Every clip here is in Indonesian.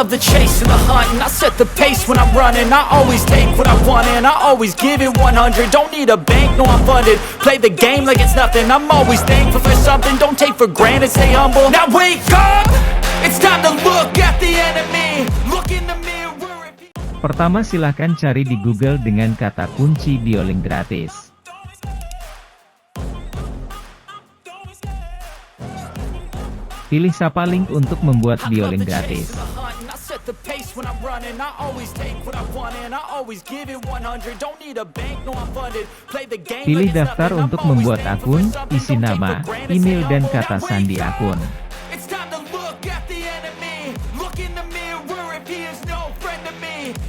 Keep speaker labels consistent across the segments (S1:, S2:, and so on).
S1: love the chase and the hunt, and I set the pace when I'm running. I always take what I want and I always give it 100. Don't need a bank, no I'm funded. Play the game like it's nothing. I'm always thankful for something. Don't take for granted, stay humble. Now wake up, it's time to look at the enemy. Look in the mirror.
S2: Pertama, silahkan cari di Google dengan kata kunci Biolink gratis. Pilih Sapa.Link untuk membuat Biolink gratis. Pilih Daftar untuk membuat akun, isi nama, email dan kata sandi akun.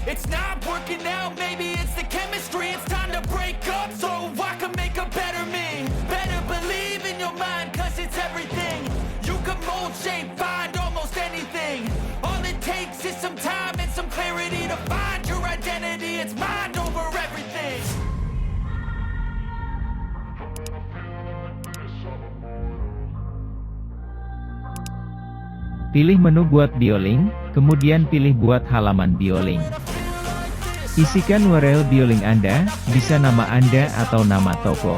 S1: It's not working out, maybe it's the chemistry. It's time to break up so I can make a better me. Better believe in your mind, cause it's everything. You can mold, shape, find almost anything. All it takes is some time and some clarity to find your identity. It's mind over everything.
S2: Pilih menu buat Biolink, kemudian pilih buat halaman Biolink. Isikan URL Biolink Anda, bisa nama Anda atau nama toko.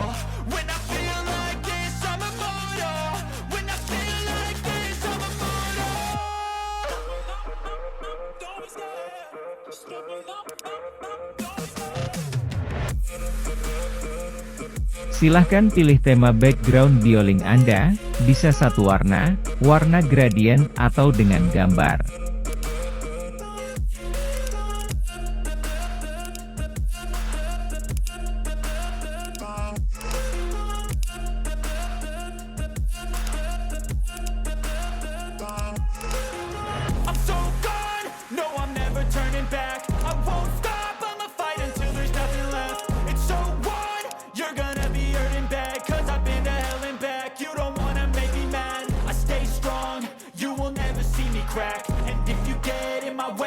S2: Silahkan pilih tema background Biolink Anda, bisa satu warna, warna gradient, atau dengan gambar.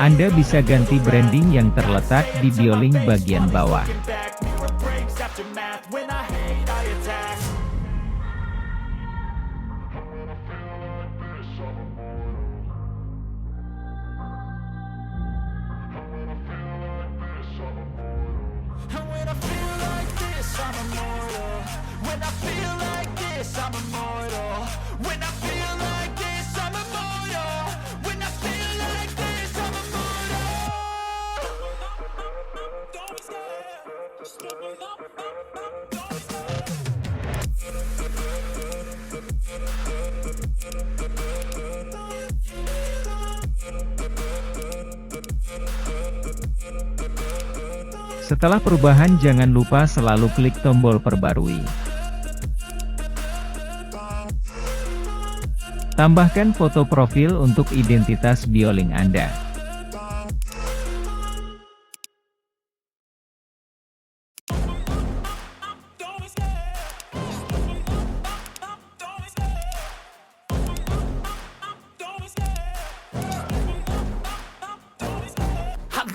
S2: Anda bisa ganti branding yang terletak di Biolink bagian bawah. Setelah perubahan, jangan lupa selalu klik tombol perbarui. Tambahkan foto profil untuk identitas Biolink Anda.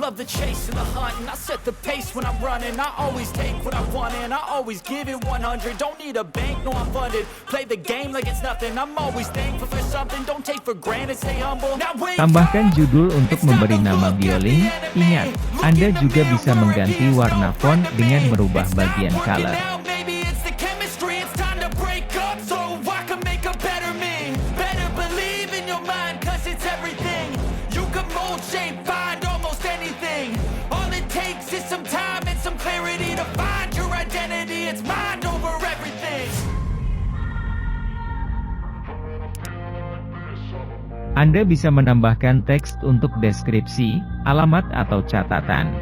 S1: Love the chase and the hunt, and I set the pace when I'm running. I always take what I want and I always give it 100. Don't need a bank, no I'm funded. Play the game like it's nothing. I'm always thankful for something. Don't take for granted, stay humble.
S2: Tambahkan judul untuk memberi nama Biolink. Ingat, Anda juga bisa mengganti warna font dengan merubah bagian color. Anda bisa menambahkan teks untuk deskripsi, alamat atau catatan.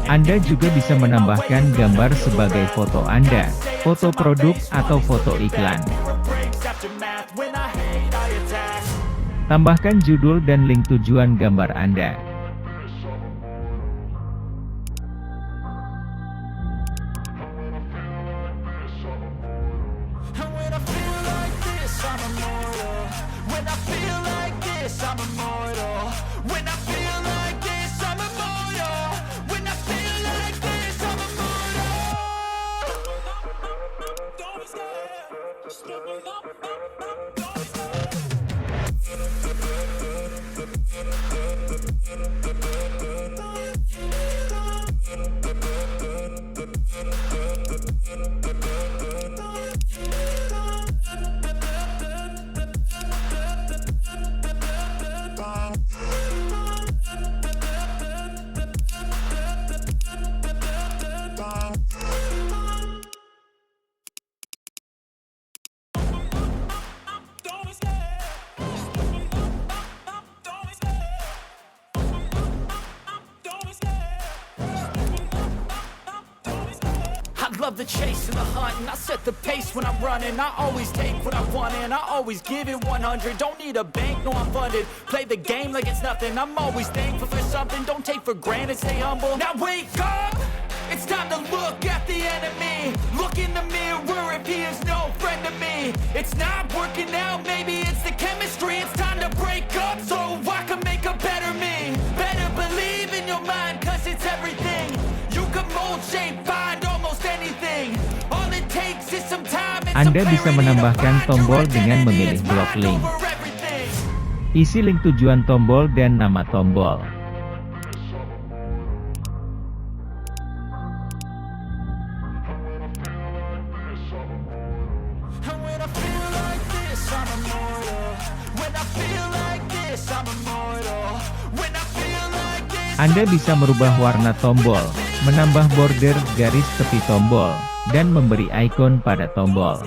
S2: Anda juga bisa menambahkan gambar sebagai foto Anda, foto produk, atau foto iklan. Tambahkan judul dan link tujuan gambar Anda.
S1: Love the chase and the hunt, and I set the pace when I'm running. I always take what I want and I always give it 100. Don't need a bank, no I'm funded. Play the game like it's nothing. I'm always thankful for something. Don't take for granted, stay humble. Now wake up, it's time to look at the enemy. Look in the mirror if he is no friend to me. It's not working out, maybe it's the chemistry. It's time to break up so I can make a better me. Better believe in your mind, cause it's everything. You can mold, shape, find almost anything. All it takes is some time and
S2: Anda bisa menambahkan tombol dengan memilih blok link. Isi link tujuan tombol dan nama tombol. Anda bisa merubah warna tombol, menambah border garis tepi tombol, dan memberi ikon pada tombol.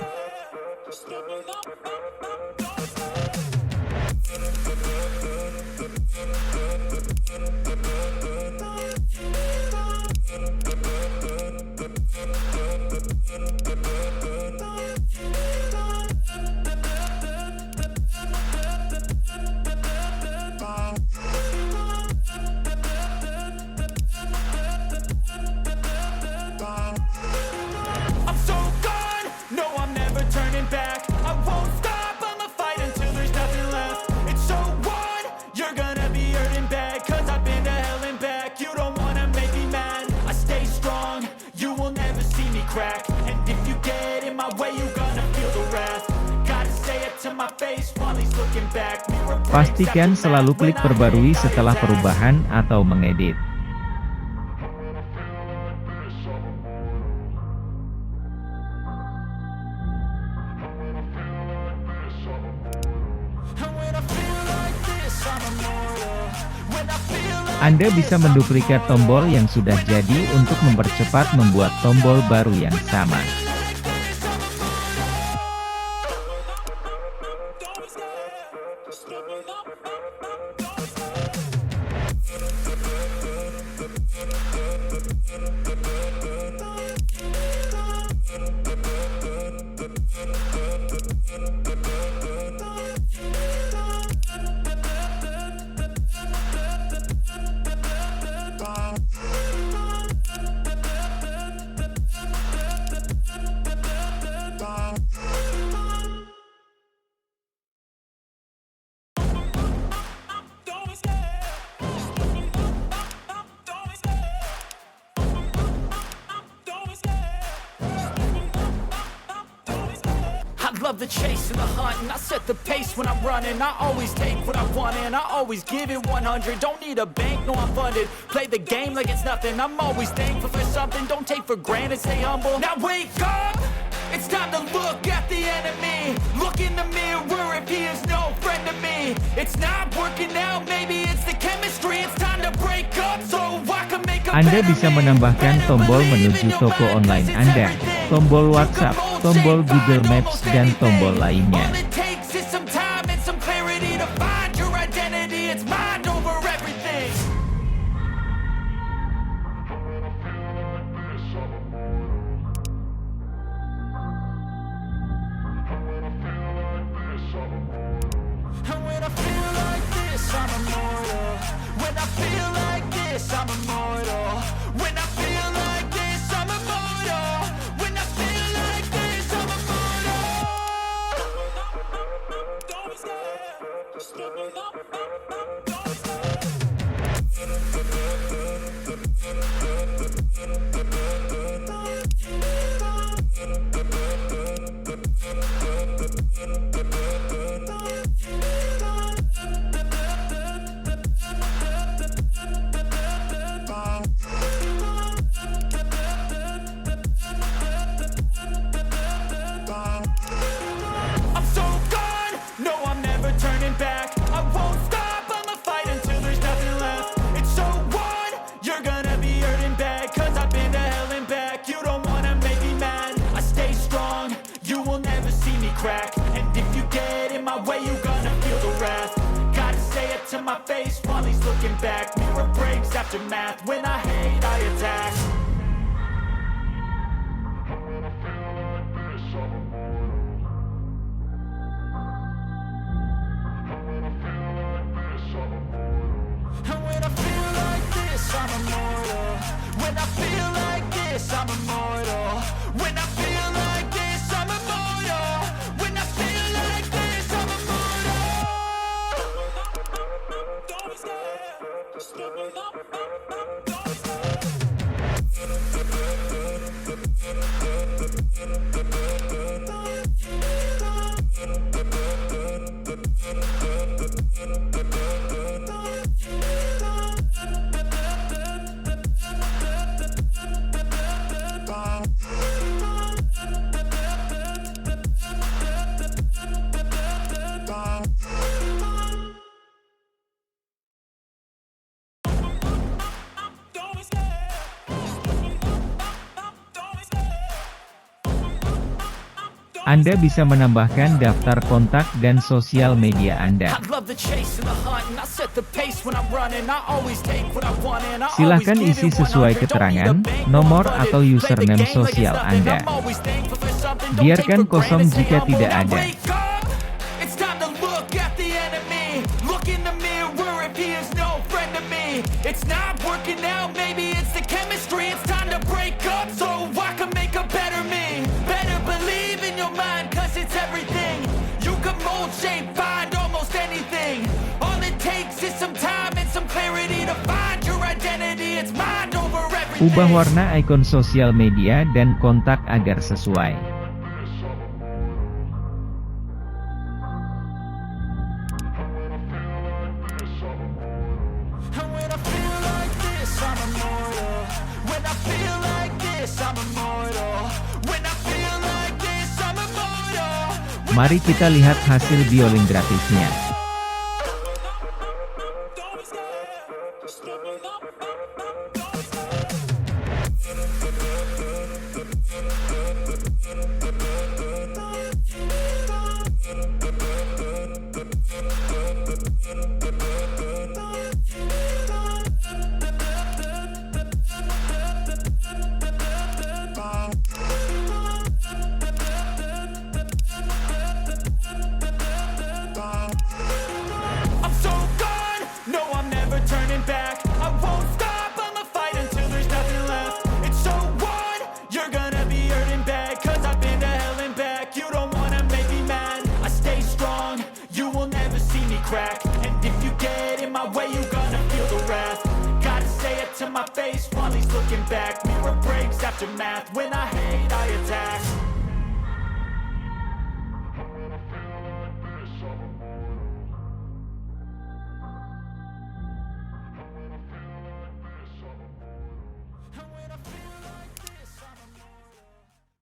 S2: Pastikan selalu klik perbarui setelah perubahan atau mengedit. Anda bisa menduplikat tombol yang sudah jadi untuk mempercepat membuat tombol baru yang sama.
S1: Love the chase and the hunt, and I set the pace when I'm running. I always take what I want and I always give it 100. Don't need a bank, no I'm funded. Play the game like it's nothing. I'm always thankful for something. Don't take for granted, stay humble. Now wake up, it's time to look at the enemy. Look in the mirror if he is no friend to me. It's not working out, maybe it's the chemistry. It's time to break up so I can make a
S2: Anda bisa menambahkan tombol menuju toko online Anda, tombol WhatsApp, tombol Google Maps, dan tombol lainnya.
S1: feel like this, I'm immortal. When I feel like this, I'm immortal. When I feel like this, I'm immortal. Don't be scared. Just give me up. Don't be scared. I'm so gone, no I'm never turning back. I won't stop, I'ma fight until there's nothing left. It's so on, you're gonna be hurting bad, cause I've been to hell and back. You don't wanna make me mad, I stay strong, you will never see me crack. And if you get in my way, you gonna feel the wrath. Gotta say it to my face while he's looking back. Mirror breaks after math, when I hate I attack. And when I feel like this, I'm immortal. When I feel like this, I'm immortal. When I feel like this, I'm immortal. When I feel like this, I'm immortal. Don't be scared. Just give me up. Don't be scared.
S2: Anda bisa menambahkan daftar kontak dan sosial media Anda. Silakan isi sesuai keterangan, nomor atau username sosial Anda. Biarkan kosong jika tidak ada.
S1: It's not working out, maybe it's the chemistry. It's time to break up so I can make a better me. Better believe in your mind, cause it's everything. You can mold, shape, find almost anything. All it takes is some time and some clarity to find your identity. It's mind over everything.
S2: Ubah warna ikon sosial media dan kontak agar sesuai. Mari kita lihat hasil Biolink gratisnya.
S1: Turning back, I won't stop, I'ma fight until there's nothing left. It's so on, you're gonna be hurting bad, cause I've been to hell and back. You don't wanna make me mad, I stay strong, you will never see me crack. And if you get in my way, you gonna feel the wrath. Gotta say it to my face while he's looking back. Mirror breaks after math, when I hate I attack.